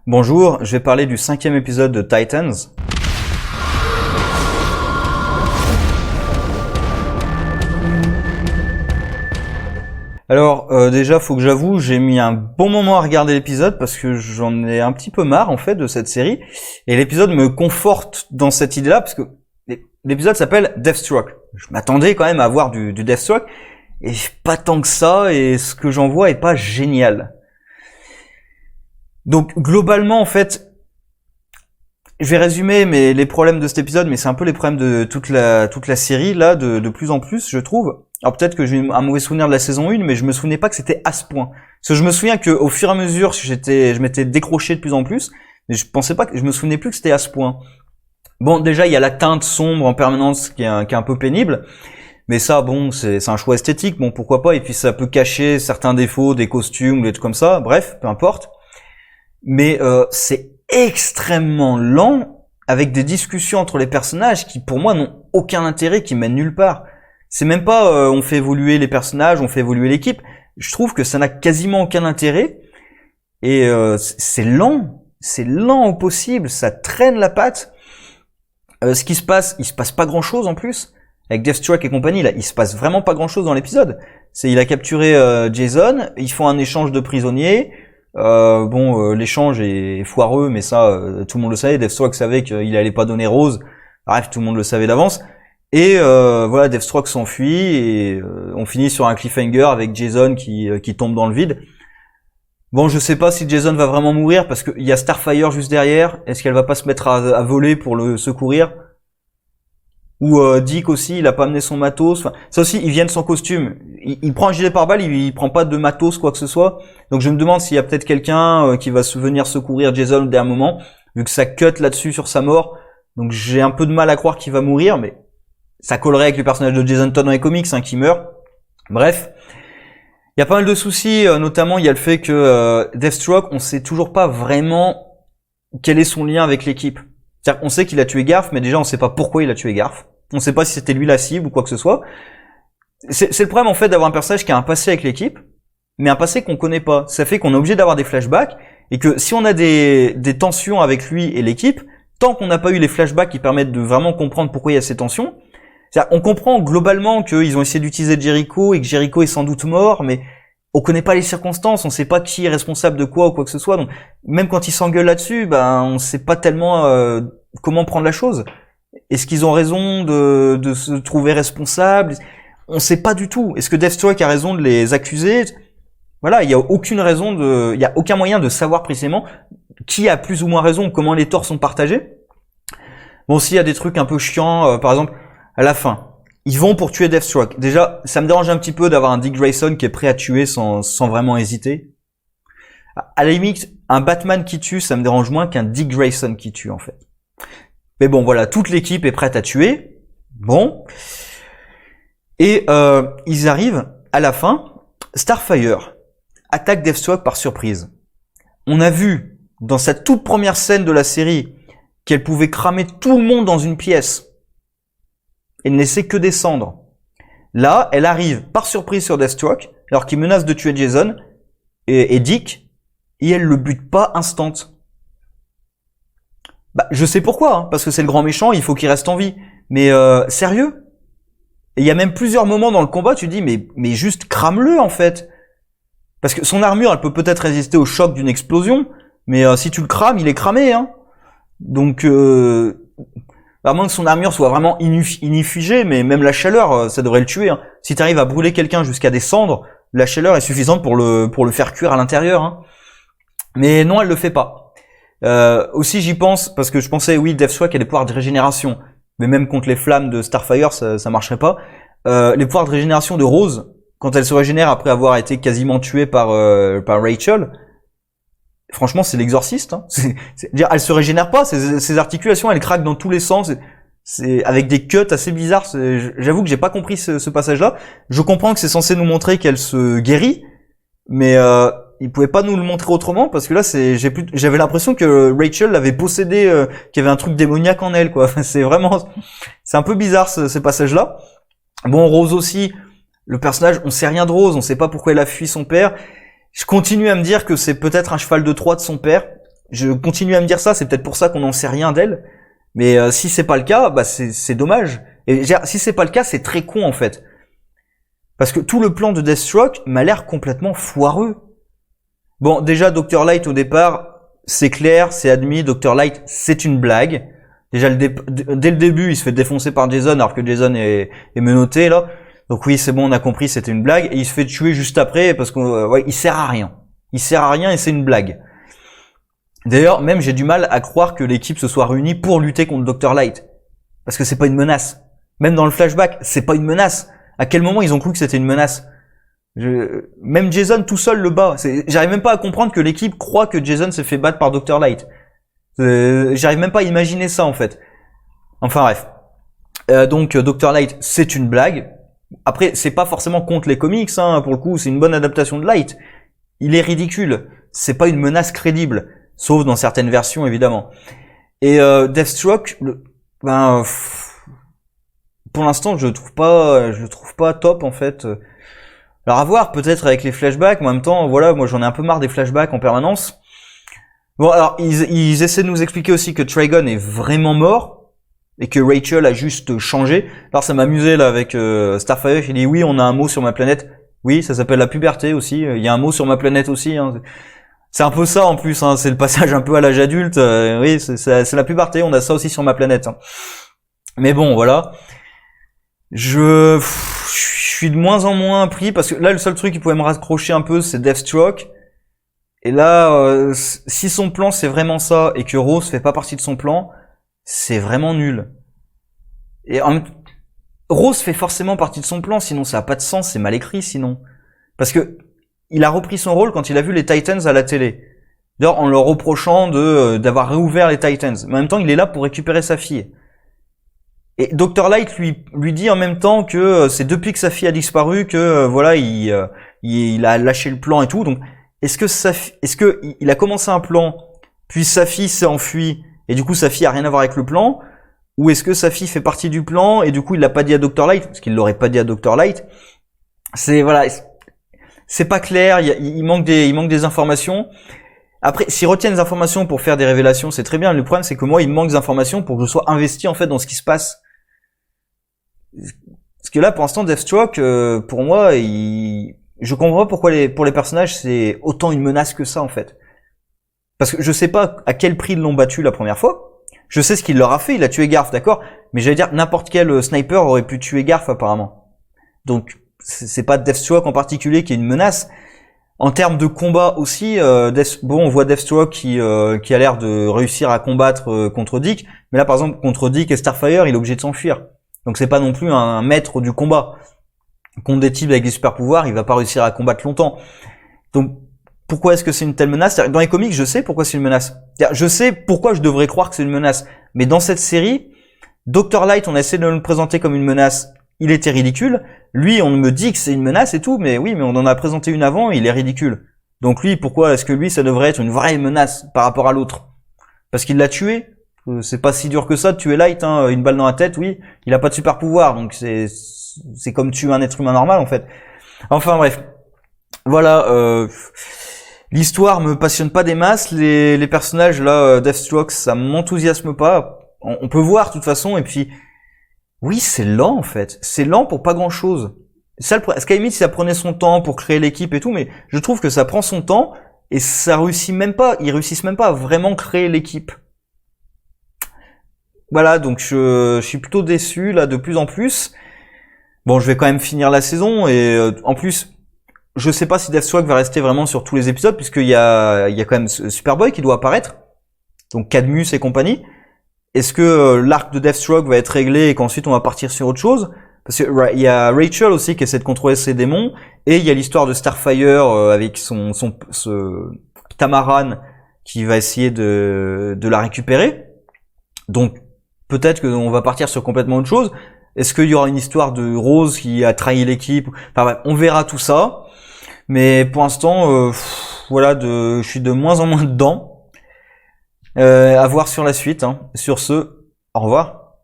Bonjour, je vais parler du 5e épisode de Titans. Alors déjà, faut que j'avoue, j'ai mis un bon moment à regarder l'épisode parce que j'en ai un petit peu marre en fait de cette série. Et l'épisode me conforte dans cette idée-là parce que l'épisode s'appelle Deathstroke. Je m'attendais quand même à voir du Deathstroke et pas tant que ça, et ce que j'en vois est pas génial. Donc globalement en fait, je vais résumer les problèmes de cet épisode, mais c'est un peu les problèmes de toute la série là, de plus en plus, je trouve. Alors peut-être que j'ai un mauvais souvenir de la saison 1, mais je me souvenais pas que c'était à ce point. Parce que je me souviens que au fur et à mesure, je m'étais décroché de plus en plus, mais je me souvenais plus que c'était à ce point. Bon, déjà il y a la teinte sombre en permanence qui est un peu pénible, mais ça bon, c'est un choix esthétique, bon pourquoi pas, et puis ça peut cacher certains défauts des costumes ou des trucs comme ça, bref, peu importe. Mais c'est extrêmement lent, avec des discussions entre les personnages qui pour moi n'ont aucun intérêt, qui mènent nulle part. C'est même pas on fait évoluer les personnages, on fait évoluer l'équipe. Je trouve que ça n'a quasiment aucun intérêt, et c'est lent au possible, ça traîne la patte. Ce qui se passe, il se passe pas grand chose en plus avec Deathstroke et compagnie. Là, il se passe vraiment pas grand chose dans l'épisode. Il a capturé Jason, ils font un échange de prisonniers. L'échange est foireux, mais ça, tout le monde le savait. Deathstroke savait qu'il allait pas donner Rose. Bref, tout le monde le savait d'avance. Et voilà, Deathstroke s'enfuit et on finit sur un cliffhanger avec Jason qui tombe dans le vide. Bon, je sais pas si Jason va vraiment mourir parce qu'il y a Starfire juste derrière. Est-ce qu'elle va pas se mettre à voler pour le secourir? Ou Dick aussi, il a pas amené son matos. Enfin, ça aussi, ils viennent sans costume. Il prend un gilet pare-balles, il prend pas de matos, quoi que ce soit. Donc je me demande s'il y a peut-être quelqu'un qui va venir secourir Jason au dernier moment, vu que ça cut là-dessus sur sa mort. Donc j'ai un peu de mal à croire qu'il va mourir, mais ça collerait avec le personnage de Jason Todd dans les comics, qui meurt. Bref. Il y a pas mal de soucis, notamment il y a le fait que Deathstroke, on sait toujours pas vraiment quel est son lien avec l'équipe. C'est-à-dire qu'on sait qu'il a tué Garth, mais déjà on sait pas pourquoi il a tué Garth. On sait pas si c'était lui la cible ou quoi que ce soit. C'est le problème en fait d'avoir un personnage qui a un passé avec l'équipe, mais un passé qu'on connaît pas. Ça fait qu'on est obligé d'avoir des flashbacks, et que si on a des tensions avec lui et l'équipe, tant qu'on n'a pas eu les flashbacks qui permettent de vraiment comprendre pourquoi il y a ces tensions, c'est-à-dire, on comprend globalement qu'ils ont essayé d'utiliser Jericho et que Jericho est sans doute mort, mais on connaît pas les circonstances, on sait pas qui est responsable de quoi ou quoi que ce soit. Donc même quand ils s'engueulent là-dessus, on sait pas tellement comment prendre la chose. Est-ce qu'ils ont raison de se trouver responsables? On sait pas du tout. Est-ce que Deathstroke a raison de les accuser? Voilà, il y a aucun moyen de savoir précisément qui a plus ou moins raison, comment les torts sont partagés. Bon, s'il y a des trucs un peu chiants, par exemple, à la fin, ils vont pour tuer Deathstroke. Déjà, ça me dérange un petit peu d'avoir un Dick Grayson qui est prêt à tuer sans vraiment hésiter. À la limite, un Batman qui tue, ça me dérange moins qu'un Dick Grayson qui tue, en fait. Mais bon, voilà, toute l'équipe est prête à tuer. Bon. Et ils arrivent à la fin. Starfire attaque Deathstroke par surprise. On a vu, dans cette toute première scène de la série, qu'elle pouvait cramer tout le monde dans une pièce. Et ne laisser que des cendres. Là, elle arrive par surprise sur Deathstroke, alors qu'il menace de tuer Jason et Dick, et elle le bute pas instant. Je sais pourquoi, parce que c'est le grand méchant, il faut qu'il reste en vie. Mais sérieux? Et il y a même plusieurs moments dans le combat, tu dis, mais juste crame-le en fait. Parce que son armure, elle peut peut-être résister au choc d'une explosion, mais si tu le crames, il est cramé. Donc... à moins que son armure soit vraiment inifugée, mais même la chaleur, ça devrait le tuer. Si tu arrives à brûler quelqu'un jusqu'à des cendres, la chaleur est suffisante pour le faire cuire à l'intérieur. Mais non, elle le fait pas. Aussi, j'y pense, parce que je pensais, oui, Deathstroke a des pouvoirs de régénération. Mais même contre les flammes de Starfire, ça marcherait pas. Les pouvoirs de régénération de Rose, quand elle se régénère après avoir été quasiment tuée par Rachel... Franchement, c'est l'exorciste. C'est-à-dire, elle se régénère pas, ses articulations, elles craquent dans tous les sens. C'est avec des cuts assez bizarres. J'avoue que j'ai pas compris ce passage-là. Je comprends que c'est censé nous montrer qu'elle se guérit, mais il pouvait pas nous le montrer autrement, parce que là, j'avais l'impression que Rachel l'avait possédé, qu'il y avait un truc démoniaque en elle, quoi. C'est un peu bizarre ce passage-là. Bon, Rose aussi, le personnage, on sait rien de Rose, on sait pas pourquoi elle a fui son père. Je continue à me dire que c'est peut-être un cheval de Troie de son père. Je continue à me dire ça, c'est peut-être pour ça qu'on n'en sait rien d'elle. Mais si c'est pas le cas, bah c'est dommage. Et si c'est pas le cas, c'est très con en fait. Parce que tout le plan de Deathstroke m'a l'air complètement foireux. Bon, déjà Dr. Light au départ, c'est clair, c'est admis, Dr. Light, c'est une blague. Déjà dès le début, il se fait défoncer par Jason alors que Jason est menotté là. Donc oui, c'est bon, on a compris, c'était une blague. Et il se fait tuer juste après parce que ouais, il sert à rien. Il sert à rien et c'est une blague. D'ailleurs, même j'ai du mal à croire que l'équipe se soit réunie pour lutter contre Dr. Light. Parce que c'est pas une menace. Même dans le flashback, c'est pas une menace. À quel moment ils ont cru que c'était une menace? Même Jason tout seul le bat. J'arrive même pas à comprendre que l'équipe croit que Jason s'est fait battre par Dr. Light. J'arrive même pas à imaginer ça en fait. Enfin bref. Donc Dr. Light, c'est une blague. Après, c'est pas forcément contre les comics, hein, pour le coup, c'est une bonne adaptation de Light. Il est ridicule. C'est pas une menace crédible. Sauf dans certaines versions, évidemment. Et Deathstroke, pour l'instant, je le trouve pas top, en fait. Alors à voir, peut-être avec les flashbacks, mais en même temps, voilà, moi j'en ai un peu marre des flashbacks en permanence. Bon, alors, ils essaient de nous expliquer aussi que Trigon est vraiment mort. Et que Rachel a juste changé. Alors ça m'amusait là avec Starfire, il dit oui, on a un mot sur ma planète. Oui, ça s'appelle la puberté aussi. Il y a un mot sur ma planète aussi. Hein. C'est un peu ça en plus. Hein. C'est le passage un peu à l'âge adulte. Oui, c'est la puberté. On a ça aussi sur ma planète. Hein. Mais bon, voilà. Je suis de moins en moins pris parce que là, le seul truc qui pouvait me raccrocher un peu, c'est Deathstroke. Et là, si son plan c'est vraiment ça et que Rose fait pas partie de son plan, c'est vraiment nul. Et Rose fait forcément partie de son plan, sinon ça a pas de sens, c'est mal écrit sinon. Parce que il a repris son rôle quand il a vu les Titans à la télé. D'ailleurs, en leur reprochant d'avoir réouvert les Titans. Mais en même temps, il est là pour récupérer sa fille. Et Dr. Light lui dit en même temps que c'est depuis que sa fille a disparu que voilà, il a lâché le plan et tout. Donc est-ce que il a commencé un plan, puis sa fille s'est enfuie et du coup sa fille a rien à voir avec le plan, ou est-ce que sa fille fait partie du plan et du coup il l'a pas dit à Dr. Light parce qu'il l'aurait pas dit à Dr. Light. C'est voilà, c'est pas clair, il manque des informations. Après, s'ils retiennent des informations pour faire des révélations, c'est très bien. Le problème, c'est que moi, il me manque des informations pour que je sois investi en fait dans ce qui se passe. Parce que là, pour l'instant, Deathstroke, pour moi, je comprends pas pourquoi pour les personnages, c'est autant une menace que ça en fait. Parce que je sais pas à quel prix ils l'ont battu la première fois. Je sais ce qu'il leur a fait, il a tué Garth, d'accord. Mais j'allais dire, n'importe quel sniper aurait pu tuer Garth apparemment. Donc, c'est pas Deathstroke en particulier qui est une menace. En termes de combat aussi, on voit Deathstroke qui a l'air de réussir à combattre contre Dick. Mais là, par exemple, contre Dick et Starfire, il est obligé de s'enfuir. Donc c'est pas non plus un maître du combat. Contre des types avec des super pouvoirs, il va pas réussir à combattre longtemps. Donc pourquoi est-ce que c'est une telle menace? Dans les comics, je sais pourquoi c'est une menace. Je sais pourquoi je devrais croire que c'est une menace. Mais dans cette série, Dr. Light, on a essayé de le présenter comme une menace. Il était ridicule. Lui, on me dit que c'est une menace et tout, mais oui, mais on en a présenté une avant, il est ridicule. Donc lui, pourquoi est-ce que lui, ça devrait être une vraie menace par rapport à l'autre? Parce qu'il l'a tué? C'est pas si dur que ça de tuer Light, hein. Une balle dans la tête, oui. Il a pas de super pouvoir, donc c'est comme tuer un être humain normal, en fait. Enfin, bref. Voilà, l'histoire me passionne pas des masses, les personnages, là, Deathstroke, ça m'enthousiasme pas. On peut voir, de toute façon, et puis, oui, c'est lent, en fait. C'est lent pour pas grand chose. Skymeet, ça prenait son temps pour créer l'équipe et tout, mais je trouve que ça prend son temps, et ça réussit même pas, ils réussissent même pas à vraiment créer l'équipe. Voilà, donc je suis plutôt déçu, là, de plus en plus. Bon, je vais quand même finir la saison, et en plus, je sais pas si Deathstroke va rester vraiment sur tous les épisodes, puisqu'il y a quand même Superboy qui doit apparaître. Donc Cadmus et compagnie. Est-ce que l'arc de Deathstroke va être réglé et qu'ensuite on va partir sur autre chose? Parce que il y a Rachel aussi qui essaie de contrôler ses démons, et il y a l'histoire de Starfire avec ce Tamaran qui va essayer de la récupérer. Donc peut-être qu'on va partir sur complètement autre chose. Est-ce qu'il y aura une histoire de Rose qui a trahi l'équipe? Enfin bref, on verra tout ça. Mais pour l'instant, voilà, je suis de moins en moins dedans. À voir sur la suite. Hein. Sur ce, au revoir.